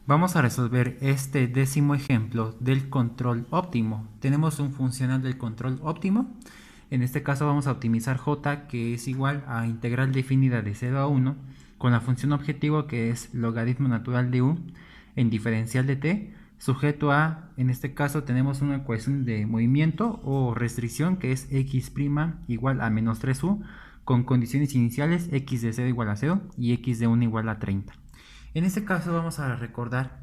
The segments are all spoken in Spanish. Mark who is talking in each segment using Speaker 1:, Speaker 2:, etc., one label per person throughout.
Speaker 1: Vamos a resolver este décimo ejemplo del control óptimo. Tenemos un funcional del control óptimo. En este caso vamos a optimizar j, que es igual a integral definida de 0 a 1 con la función objetivo, que es logaritmo natural de u en diferencial de t, sujeto a, en este caso tenemos una ecuación de movimiento o restricción, que es x' igual a menos 3u, con condiciones iniciales x de 0 igual a 0 y x de 1 igual a 30. En este caso vamos a recordar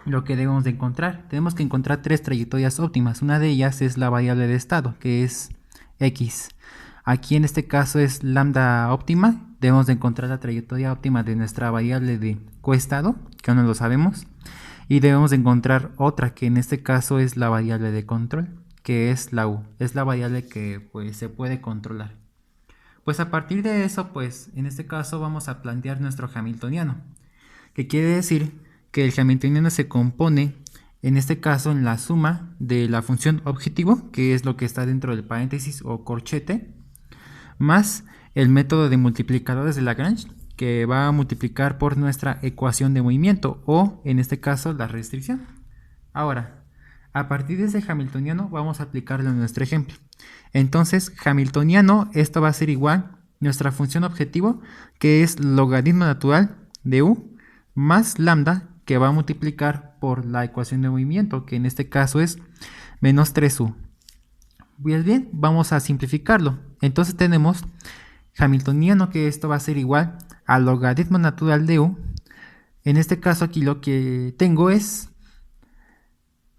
Speaker 1: lo que debemos de encontrar. Tenemos que encontrar tres trayectorias óptimas. Una de ellas es la variable de estado, que es x. Aquí en este caso es lambda óptima. Debemos de encontrar la trayectoria óptima de nuestra variable de coestado, que aún no lo sabemos. Y debemos de encontrar otra, que en este caso es la variable de control, que es la u. Es la variable que pues se puede controlar. Pues a partir de eso, pues en este caso vamos a plantear nuestro hamiltoniano, que quiere decir que el hamiltoniano se compone, en este caso, en la suma de la función objetivo, que es lo que está dentro del paréntesis o corchete, más el método de multiplicadores de Lagrange, que va a multiplicar por nuestra ecuación de movimiento, o en este caso la restricción. Ahora, a partir de ese hamiltoniano vamos a aplicarlo en nuestro ejemplo. Entonces, hamiltoniano, esto va a ser igual nuestra función objetivo, que es logaritmo natural de u, más lambda, que va a multiplicar por la ecuación de movimiento, que en este caso es menos 3u. Pues bien, vamos a simplificarlo. Entonces tenemos hamiltoniano, que esto va a ser igual a logaritmo natural de u. En este caso aquí lo que tengo es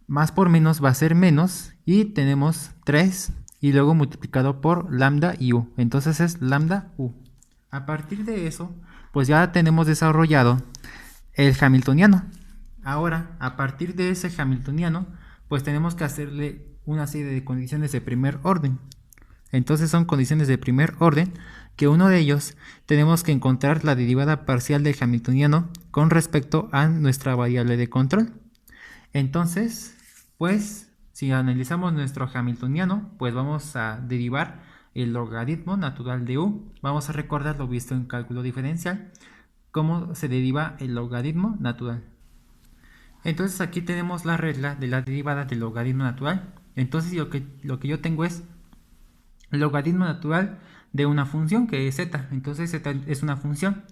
Speaker 1: más por menos va a ser menos, y tenemos 3 y luego multiplicado por lambda y u. Entonces es lambda u. A partir de eso, pues ya tenemos desarrollado el hamiltoniano. Ahora, a partir de ese hamiltoniano, pues tenemos que hacerle una serie de condiciones de primer orden. Entonces son condiciones de primer orden, que uno de ellos tenemos que encontrar la derivada parcial del hamiltoniano con respecto a nuestra variable de control. Entonces, pues si analizamos nuestro hamiltoniano, pues vamos a derivar el logaritmo natural de u. Vamos a recordar lo visto en cálculo diferencial, cómo se deriva el logaritmo natural. Entonces aquí tenemos la regla de la derivada del logaritmo natural. Entonces lo que yo tengo es el logaritmo natural de una función, que es z. Entonces z es una función.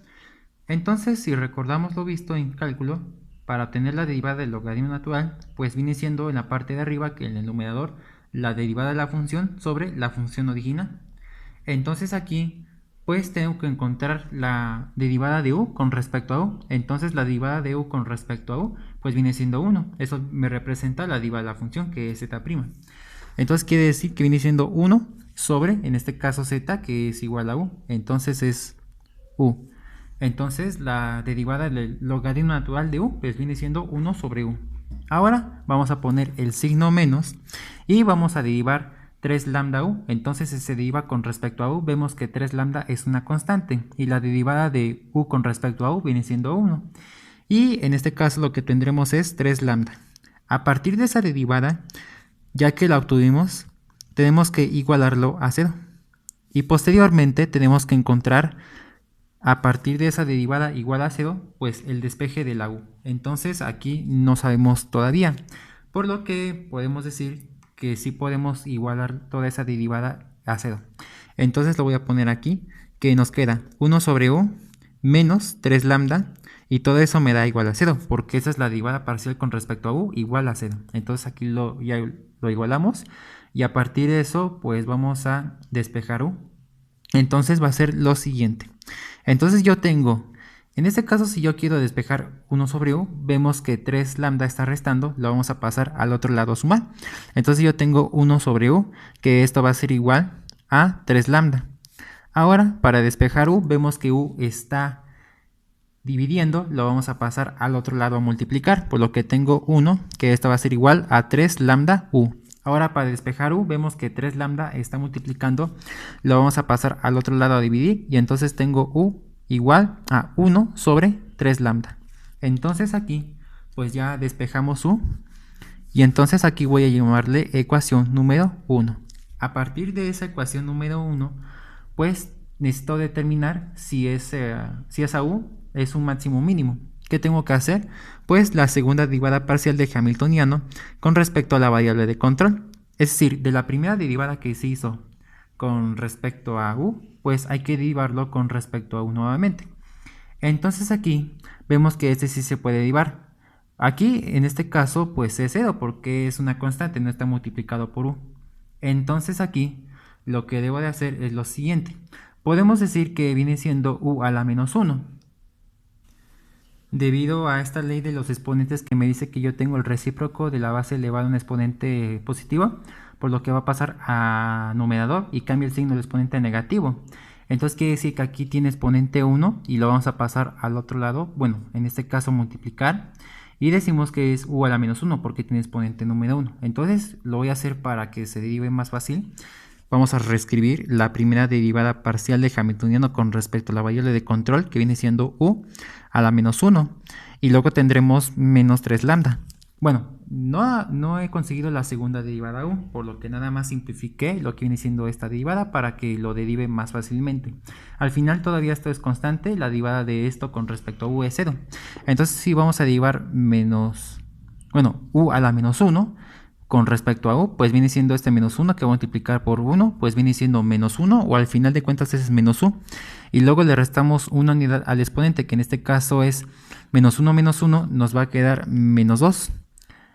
Speaker 1: Entonces, si recordamos lo visto en cálculo, para obtener la derivada del logaritmo natural, pues viene siendo en la parte de arriba, que en el numerador, la derivada de la función sobre la función original. Entonces aquí pues tengo que encontrar la derivada de u con respecto a u. Entonces la derivada de u con respecto a u pues viene siendo 1. Eso me representa la derivada de la función, que es z'. Entonces quiere decir que viene siendo 1 sobre, en este caso z, que es igual a u. Entonces es u. Entonces la derivada del logaritmo natural de u pues viene siendo 1 sobre u. Ahora vamos a poner el signo menos y vamos a derivar 3 lambda u. Entonces si se deriva con respecto a u, vemos que 3 lambda es una constante y la derivada de u con respecto a u viene siendo 1. Y en este caso lo que tendremos es 3 lambda. A partir de esa derivada, ya que la obtuvimos, tenemos que igualarlo a 0. Y posteriormente tenemos que encontrar, a partir de esa derivada igual a 0, pues el despeje de la u. Entonces aquí no sabemos todavía, por lo que podemos decir que sí podemos igualar toda esa derivada a 0. Entonces lo voy a poner aquí, que nos queda 1 sobre u menos 3 lambda, y todo eso me da igual a 0, porque esa es la derivada parcial con respecto a u, igual a 0. Entonces aquí ya lo igualamos, y a partir de eso pues vamos a despejar u. Entonces va a ser lo siguiente. Entonces yo tengo, en este caso, si yo quiero despejar 1 sobre u, vemos que 3 lambda está restando, lo vamos a pasar al otro lado a sumar. Entonces yo tengo 1 sobre u, que esto va a ser igual a 3 lambda. Ahora, para despejar u, vemos que u está dividiendo, lo vamos a pasar al otro lado a multiplicar, por lo que tengo 1, que esto va a ser igual a 3 lambda u. Ahora para despejar u, vemos que 3 lambda está multiplicando, lo vamos a pasar al otro lado a dividir, y entonces tengo u igual a 1 sobre 3 lambda. Entonces aquí pues ya despejamos u, y entonces aquí voy a llamarle ecuación número 1. A partir de esa ecuación número 1, pues necesito determinar si esa u es un máximo mínimo. ¿qué tengo que hacer? Pues la segunda derivada parcial del hamiltoniano con respecto a la variable de control. Es decir, de la primera derivada que se hizo con respecto a u, pues hay que derivarlo con respecto a u nuevamente. Entonces aquí vemos que este sí se puede derivar. Aquí en este caso pues es 0 porque es una constante, no está multiplicado por u. Entonces aquí lo que debo de hacer es lo siguiente. Podemos decir que viene siendo u a la menos 1. Debido a esta ley de los exponentes que me dice que yo tengo el recíproco de la base elevada a un exponente positivo, por lo que va a pasar a numerador y cambia el signo del exponente a negativo. Entonces quiere decir que aquí tiene exponente 1 y lo vamos a pasar al otro lado, bueno, en este caso multiplicar, y decimos que es u a la menos 1 porque tiene exponente número 1. Entonces lo voy a hacer para que se derive más fácil. Vamos a reescribir la primera derivada parcial de hamiltoniano con respecto a la variable de control, que viene siendo u a la menos 1. Y luego tendremos menos 3 lambda. Bueno, no he conseguido la segunda derivada u, por lo que nada más simplifiqué lo que viene siendo esta derivada para que lo derive más fácilmente. Al final todavía esto es constante, la derivada de esto con respecto a u es 0. Entonces si vamos a derivar u a la menos 1, con respecto a u, pues viene siendo este menos 1 que voy a multiplicar por 1, pues viene siendo menos 1, o al final de cuentas es menos u. Y luego le restamos una unidad al exponente, que en este caso es menos 1, nos va a quedar menos 2.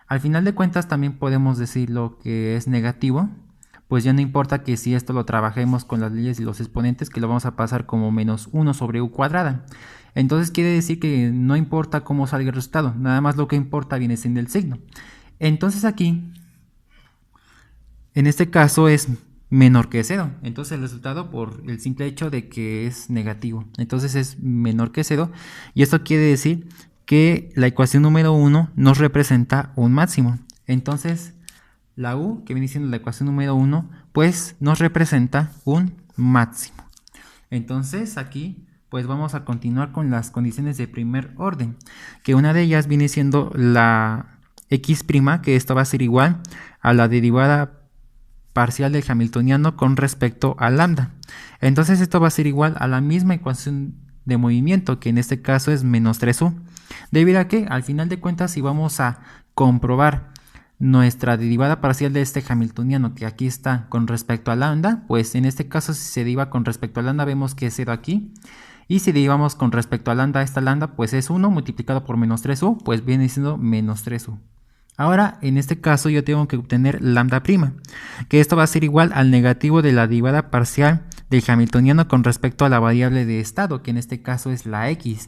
Speaker 1: Al final de cuentas también podemos decir lo que es negativo, pues ya no importa que si esto lo trabajemos con las leyes y los exponentes, que lo vamos a pasar como menos 1 sobre u cuadrada. Entonces quiere decir que no importa cómo salga el resultado, nada más lo que importa viene siendo el signo. Entonces aquí, en este caso es menor que 0, entonces el resultado por el simple hecho de que es negativo, entonces es menor que 0, y esto quiere decir que la ecuación número 1 nos representa un máximo. Entonces la u, que viene siendo la ecuación número 1, pues nos representa un máximo. Entonces aquí pues vamos a continuar con las condiciones de primer orden, que una de ellas viene siendo la x', que esto va a ser igual a la derivada parcial del hamiltoniano con respecto a lambda. Entonces esto va a ser igual a la misma ecuación de movimiento, que en este caso es menos 3u, debido a que al final de cuentas, si vamos a comprobar nuestra derivada parcial de este hamiltoniano, que aquí está con respecto a lambda, pues en este caso si se deriva con respecto a lambda vemos que es 0 aquí, y si derivamos con respecto a lambda, esta lambda pues es 1 multiplicado por menos 3u, pues viene siendo menos 3u. Ahora, en este caso yo tengo que obtener lambda', que esto va a ser igual al negativo de la derivada parcial del hamiltoniano con respecto a la variable de estado, que en este caso es la x.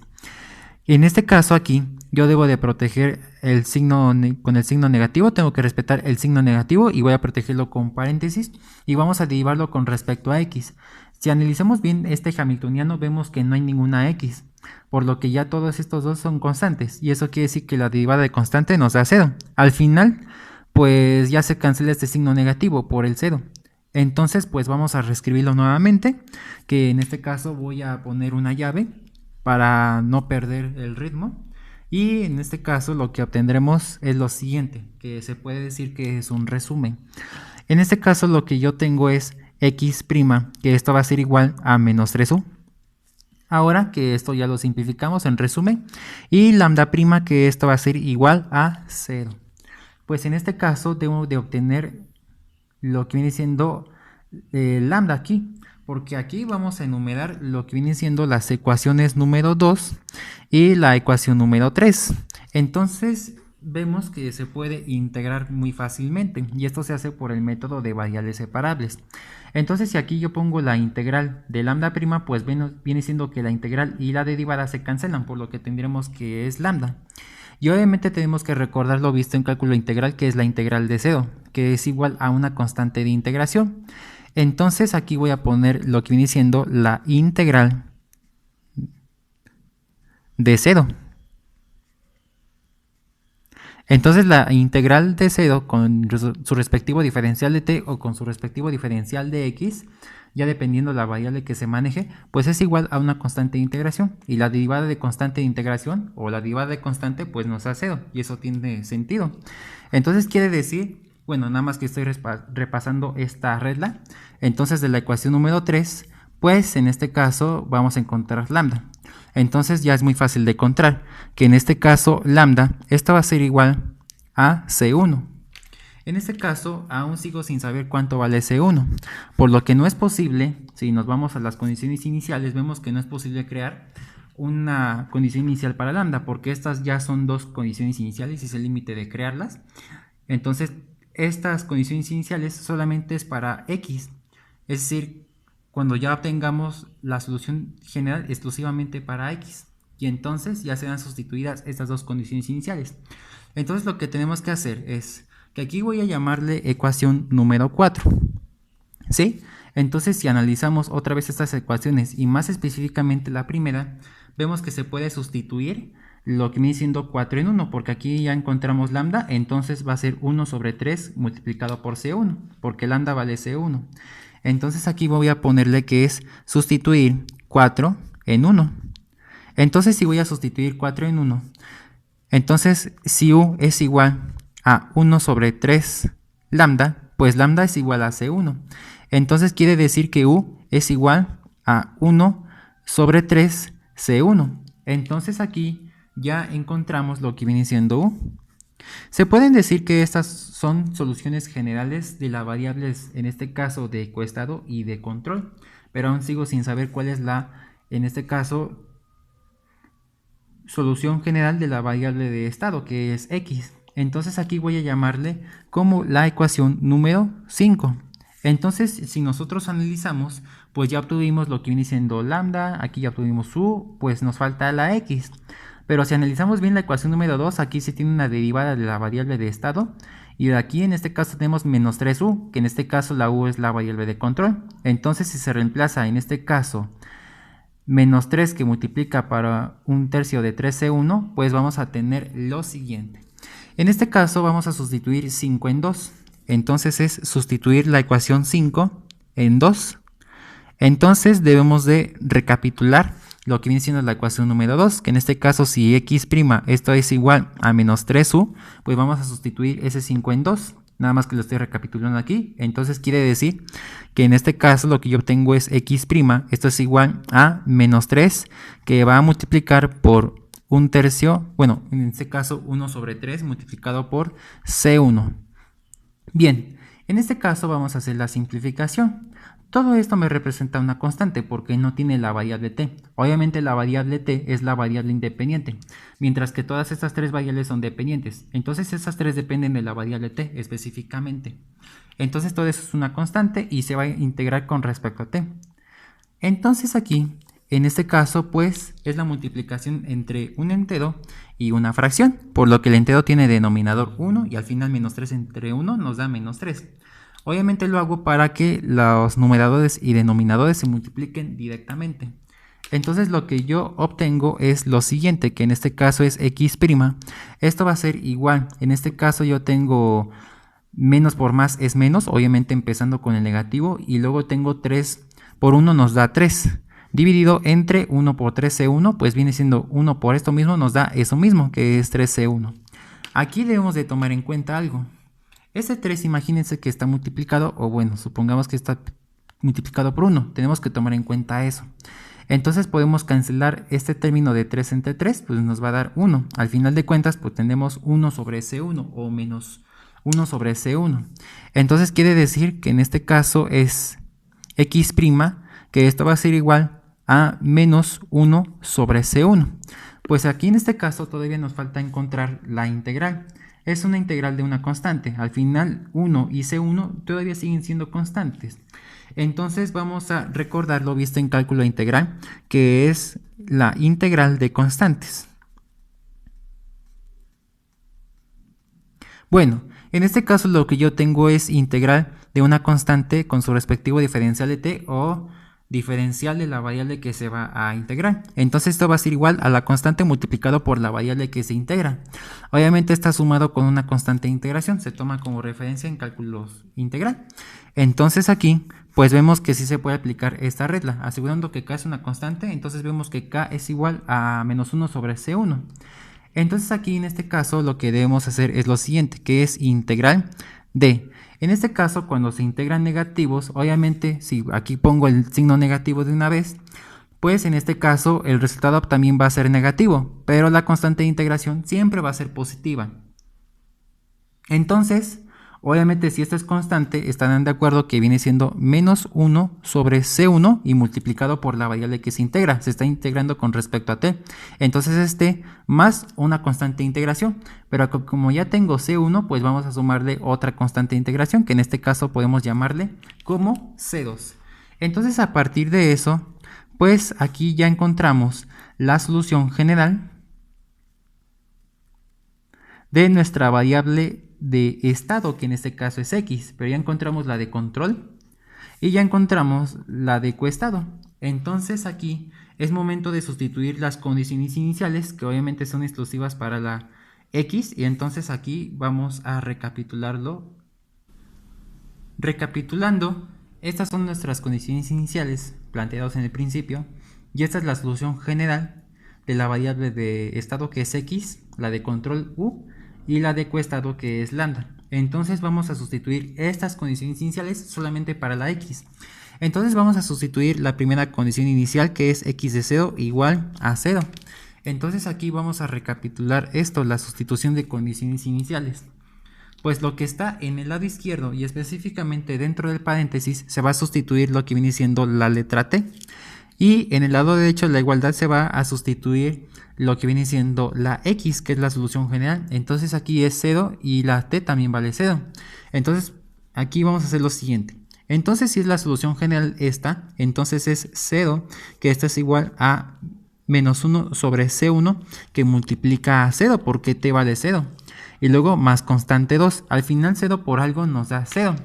Speaker 1: En este caso aquí, yo debo de proteger el signo con el signo negativo, tengo que respetar el signo negativo y voy a protegerlo con paréntesis y vamos a derivarlo con respecto a x. Si analizamos bien este hamiltoniano, vemos que no hay ninguna x, por lo que ya todos estos dos son constantes, y eso quiere decir que la derivada de constante nos da 0. Al final, pues ya se cancela este signo negativo por el 0. Entonces, pues vamos a reescribirlo nuevamente, que en este caso voy a poner una llave para no perder el ritmo. Y en este caso lo que obtendremos es lo siguiente, que se puede decir que es un resumen. En este caso lo que yo tengo es x', que esto va a ser igual a menos 3u. Ahora que esto ya lo simplificamos en resumen, y lambda', que esto va a ser igual a 0. Pues en este caso debo de obtener lo que viene siendo lambda aquí, porque aquí vamos a enumerar lo que viene siendo las ecuaciones número 2 y la ecuación número 3. Entonces vemos que se puede integrar muy fácilmente, y esto se hace por el método de variables separables. Entonces si aquí yo pongo la integral de lambda', pues viene siendo que la integral y la derivada se cancelan, por lo que tendremos que es lambda. Y obviamente tenemos que recordar lo visto en cálculo integral, que es la integral de 0, que es igual a una constante de integración. Entonces aquí voy a poner lo que viene siendo la integral de 0. Entonces la integral de 0 con su respectivo diferencial de t o con su respectivo diferencial de x, ya dependiendo de la variable que se maneje, pues es igual a una constante de integración. Y la derivada de constante de integración o la derivada de constante pues nos da 0, y eso tiene sentido. Entonces quiere decir, bueno, nada más que estoy repasando esta regla. Entonces de la ecuación número 3, pues en este caso vamos a encontrar lambda. Entonces ya es muy fácil de encontrar, que en este caso lambda, esto va a ser igual a C1. En este caso, aún sigo sin saber cuánto vale C1, por lo que no es posible, si nos vamos a las condiciones iniciales, vemos que no es posible crear una condición inicial para lambda, porque estas ya son dos condiciones iniciales y es el límite de crearlas. Entonces, estas condiciones iniciales solamente es para x, es decir, cuando ya obtengamos la solución general exclusivamente para x, y entonces ya serán sustituidas estas dos condiciones iniciales. Entonces lo que tenemos que hacer es que aquí voy a llamarle ecuación número 4, ¿sí? Entonces si analizamos otra vez estas ecuaciones y más específicamente la primera, vemos que se puede sustituir lo que viene siendo 4 en 1, porque aquí ya encontramos lambda, entonces va a ser 1 sobre 3 multiplicado por C1, porque lambda vale C1. Entonces aquí voy a ponerle que es sustituir 4 en 1. Entonces si voy a sustituir 4 en 1, entonces si U es igual a 1 sobre 3 lambda, pues lambda es igual a C1. Entonces quiere decir que U es igual a 1 sobre 3 C1. Entonces aquí ya encontramos lo que viene siendo U. Se pueden decir que estas son soluciones generales de las variables, en este caso de coestado y de control, pero aún sigo sin saber cuál es la, en este caso, solución general de la variable de estado, que es x. Entonces aquí voy a llamarle como la ecuación número 5. Entonces si nosotros analizamos, pues ya obtuvimos lo que viene siendo lambda, aquí ya obtuvimos u, pues nos falta la x. Pero si analizamos bien la ecuación número 2, aquí se tiene una derivada de la variable de estado, y de aquí en este caso tenemos menos 3u, que en este caso la u es la variable de control. Entonces si se reemplaza en este caso menos 3 que multiplica para un tercio de 3c1, pues vamos a tener lo siguiente. En este caso vamos a sustituir 5 en 2. Entonces es sustituir la ecuación 5 en 2. Entonces debemos de recapitular lo que viene siendo la ecuación número 2, que en este caso si x' esto es igual a menos 3u, pues vamos a sustituir ese 5 en 2. Nada más que lo estoy recapitulando aquí. Entonces quiere decir que en este caso lo que yo obtengo es x', esto es igual a menos 3, que va a multiplicar por un tercio, bueno, en este caso 1 sobre 3 multiplicado por C1. Bien, en este caso vamos a hacer la simplificación. Todo esto me representa una constante porque no tiene la variable t. Obviamente la variable t es la variable independiente, mientras que todas estas tres variables son dependientes. Entonces esas tres dependen de la variable t específicamente. Entonces todo eso es una constante y se va a integrar con respecto a t. Entonces aquí, en este caso, pues es la multiplicación entre un entero y una fracción, por lo que el entero tiene denominador 1 y al final menos 3 entre 1 nos da menos 3. Obviamente lo hago para que los numeradores y denominadores se multipliquen directamente. Entonces lo que yo obtengo es lo siguiente, que en este caso es x'. Esto va a ser igual. En este caso yo tengo menos por más es menos, obviamente empezando con el negativo. Y luego tengo 3 por 1 nos da 3. Dividido entre 1 por 3c1, pues viene siendo 1 por esto mismo, nos da eso mismo, que es 3c1. Aquí debemos de tomar en cuenta algo. Este 3, imagínense que está multiplicado, o bueno, supongamos que está multiplicado por 1. Tenemos que tomar en cuenta eso. Entonces podemos cancelar este término de 3 entre 3, pues nos va a dar 1. Al final de cuentas, pues tenemos 1 sobre C1 o menos 1 sobre C1. Entonces quiere decir que en este caso es x', que esto va a ser igual a menos 1 sobre C1. Pues aquí en este caso todavía nos falta encontrar la integral. Es una integral de una constante. Al final 1 y C1 todavía siguen siendo constantes. Entonces vamos a recordar lo visto en cálculo integral, que es la integral de constantes. Bueno, en este caso lo que yo tengo es integral de una constante con su respectivo diferencial de t o diferencial de la variable que se va a integrar. Entonces esto va a ser igual a la constante multiplicado por la variable que se integra. Obviamente está sumado con una constante de integración, se toma como referencia en cálculos integral. Entonces aquí pues vemos que sí se puede aplicar esta regla, asegurando que k es una constante, entonces vemos que k es igual a menos 1 sobre c1. Entonces aquí en este caso lo que debemos hacer es lo siguiente, que es integral de... En este caso, cuando se integran negativos, obviamente, si aquí pongo el signo negativo de una vez, pues en este caso el resultado también va a ser negativo, pero la constante de integración siempre va a ser positiva. Entonces, obviamente si esto es constante, estarán de acuerdo que viene siendo menos 1 sobre C1 y multiplicado por la variable que se integra. Se está integrando con respecto a t. Entonces más una constante de integración. Pero como ya tengo C1, pues vamos a sumarle otra constante de integración, que en este caso podemos llamarle como C2. Entonces a partir de eso, pues aquí ya encontramos la solución general de nuestra variable de estado, que en este caso es x, pero ya encontramos la de control y ya encontramos la de coestado. Entonces aquí es momento de sustituir las condiciones iniciales, que obviamente son exclusivas para la x, y entonces aquí vamos a recapitularlo. Recapitulando, estas son nuestras condiciones iniciales planteadas en el principio, y esta es la solución general de la variable de estado, que es x, la de control u, y la de coestado, que es lambda. Entonces vamos a sustituir estas condiciones iniciales solamente para la x. Entonces vamos a sustituir la primera condición inicial, que es x de 0 igual a 0. Entonces aquí vamos a recapitular esto, la sustitución de condiciones iniciales. Pues lo que está en el lado izquierdo y específicamente dentro del paréntesis se va a sustituir lo que viene siendo la letra t. Y en el lado derecho la igualdad se va a sustituir lo que viene siendo la x, que es la solución general. Entonces aquí es 0 y la t también vale 0. Entonces aquí vamos a hacer lo siguiente. Entonces si es la solución general esta, entonces es 0, que esta es igual a menos 1 sobre C1, que multiplica a 0 porque t vale 0. Y luego más constante 2. Al final 0 por algo nos da 0.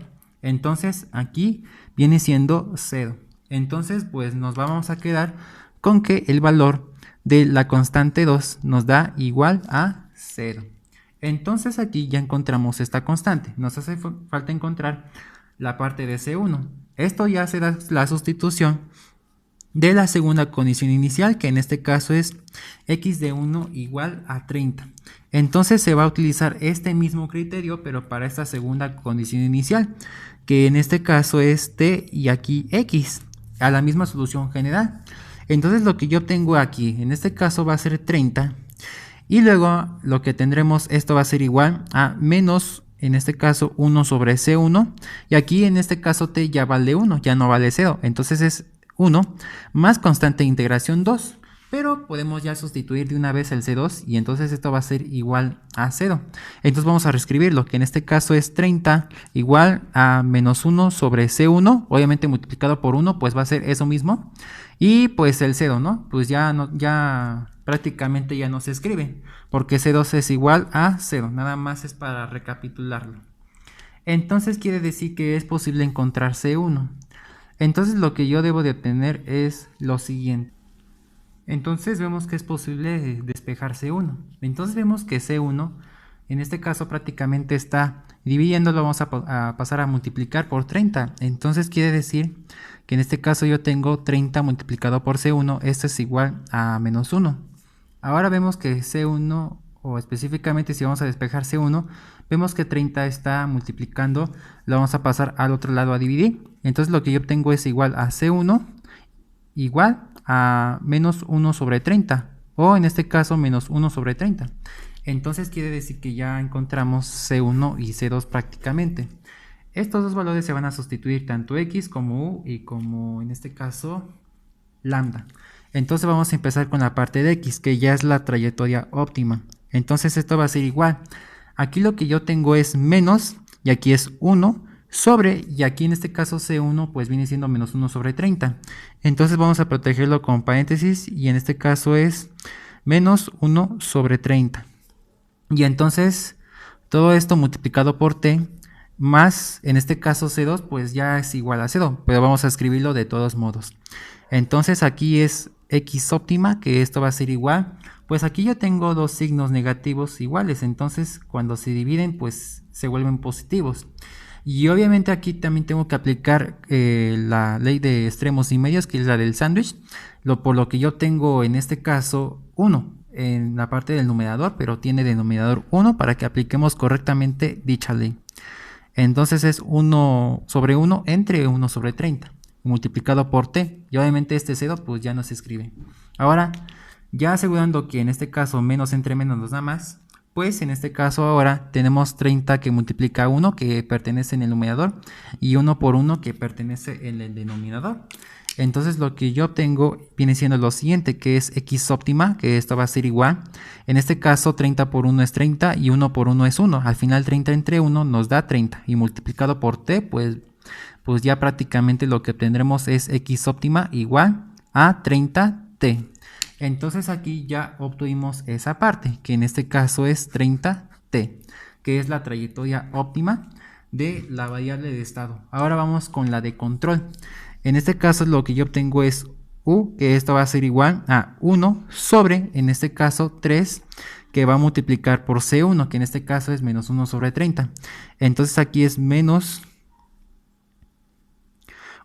Speaker 1: Entonces aquí viene siendo 0. Entonces pues nos vamos a quedar con que el valor de la constante 2 nos da igual a 0. Entonces aquí ya encontramos esta constante. Nos hace falta encontrar la parte de C1. Esto ya será la sustitución de la segunda condición inicial, que en este caso es x de 1 igual a 30. Entonces se va a utilizar este mismo criterio, pero para esta segunda condición inicial, que en este caso es t y aquí x, a la misma solución general. Entonces lo que yo tengo aquí, en este caso va a ser 30, y luego lo que tendremos, esto va a ser igual a menos, en este caso 1 sobre C1, y aquí en este caso t ya vale 1, ya no vale 0, entonces es 1 más constante de integración 2, pero podemos ya sustituir de una vez el C2 y entonces esto va a ser igual a 0. Entonces vamos a reescribirlo, que en este caso es 30 igual a menos 1 sobre C1, obviamente multiplicado por 1, pues va a ser eso mismo, y pues el 0, ¿no? Pues ya prácticamente ya no se escribe, porque C2 es igual a 0, nada más es para recapitularlo. Entonces quiere decir que es posible encontrar C1. Entonces lo que yo debo de obtener es lo siguiente. Entonces vemos que es posible despejar C1. Entonces vemos que C1 en este caso prácticamente está dividiéndolo, vamos a pasar a multiplicar por 30. Entonces quiere decir que en este caso yo tengo 30 multiplicado por C1, esto es igual a menos 1. Ahora vemos que C1, o específicamente si vamos a despejar C1, vemos que 30 está multiplicando, lo vamos a pasar al otro lado a dividir. Entonces lo que yo obtengo es igual a C1 igual a menos 1 sobre 30, o en este caso menos 1 sobre 30. Entonces quiere decir que ya encontramos C1 y C2 prácticamente. Estos dos valores se van a sustituir tanto x como u y como en este caso lambda. Entonces vamos a empezar con la parte de x, que ya es la trayectoria óptima. Entonces esto va a ser igual. Aquí lo que yo tengo es menos, y aquí es 1 sobre, y aquí en este caso C1 pues viene siendo menos 1 sobre 30. Entonces vamos a protegerlo con paréntesis, y en este caso es menos 1 sobre 30. Y entonces todo esto multiplicado por t más, en este caso C2, pues ya es igual a 0, pero vamos a escribirlo de todos modos. Entonces aquí es x óptima, que esto va a ser igual, pues aquí yo tengo dos signos negativos iguales, entonces cuando se dividen pues se vuelven positivos. Y obviamente aquí también tengo que aplicar la ley de extremos y medios, que es la del sándwich, por lo que yo tengo en este caso 1 en la parte del numerador, pero tiene denominador 1 para que apliquemos correctamente dicha ley. Entonces es 1 sobre 1 entre 1 sobre 30. multiplicado por t, y obviamente este 0 pues ya no se escribe. Ahora, ya asegurando que en este caso menos entre menos nos da más, pues en este caso ahora tenemos 30 que multiplica 1 que pertenece en el numerador y 1 por 1 que pertenece en el denominador. Entonces lo que yo obtengo viene siendo lo siguiente, que es x óptima, que esto va a ser igual. En este caso 30 por 1 es 30 y 1 por 1 es 1. Al final 30 entre 1 nos da 30 y multiplicado por t, pues ya prácticamente lo que obtendremos es x óptima igual a 30t. Entonces aquí ya obtuvimos esa parte, que en este caso es 30t, que es la trayectoria óptima de la variable de estado. Ahora vamos con la de control. En este caso lo que yo obtengo es u, que esto va a ser igual a 1 sobre, en este caso 3, que va a multiplicar por c1, que en este caso es menos 1 sobre 30. Entonces aquí es menos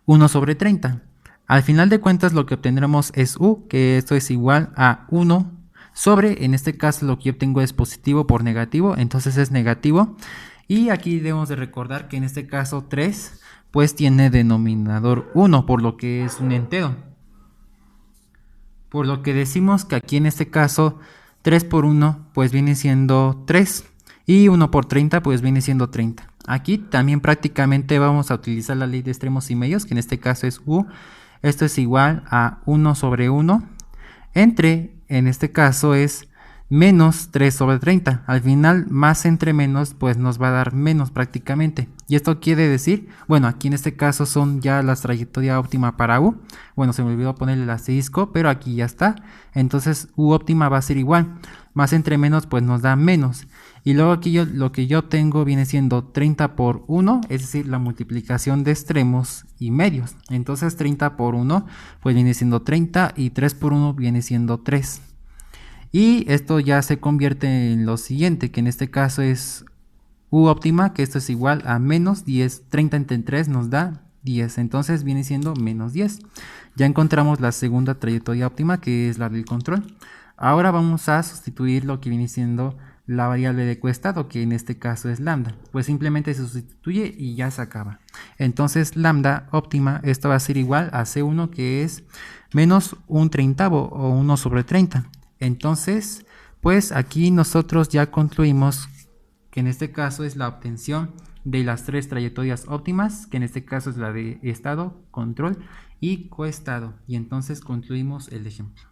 Speaker 1: 1 sobre 30. Al final de cuentas lo que obtendremos es u, que esto es igual a 1 sobre, en este caso lo que yo obtengo es positivo por negativo, entonces es negativo. Y aquí debemos de recordar que en este caso 3 pues tiene denominador 1, por lo que es un entero. Por lo que decimos que aquí en este caso 3 por 1 pues viene siendo 3 y 1 por 30 pues viene siendo 30. Aquí también prácticamente vamos a utilizar la ley de extremos y medios, que en este caso es u. Esto es igual a 1 sobre 1 entre, en este caso es menos 3 sobre 30. Al final, más entre menos, pues nos va a dar menos prácticamente. Y esto quiere decir, bueno, aquí en este caso son ya las trayectorias óptima para u. Bueno, se me olvidó ponerle el asterisco, pero aquí ya está. Entonces, u óptima va a ser igual. Más entre menos, pues nos da menos. Y luego aquí lo que yo tengo viene siendo 30 por 1, es decir, la multiplicación de extremos y medios. Entonces 30 por 1 pues viene siendo 30 y 3 por 1 viene siendo 3. Y esto ya se convierte en lo siguiente, que en este caso es u óptima, que esto es igual a menos 10. 30 entre 3 nos da 10, entonces viene siendo menos 10. Ya encontramos la segunda trayectoria óptima, que es la del control. Ahora vamos a sustituir lo que viene siendo la variable de coestado, que en este caso es lambda, pues simplemente se sustituye y ya se acaba. Entonces lambda óptima, esto va a ser igual a C1, que es menos un treintavo o 1 sobre 30. Entonces, pues aquí nosotros ya concluimos que en este caso es la obtención de las tres trayectorias óptimas, que en este caso es la de estado, control y coestado. Y entonces concluimos el ejemplo.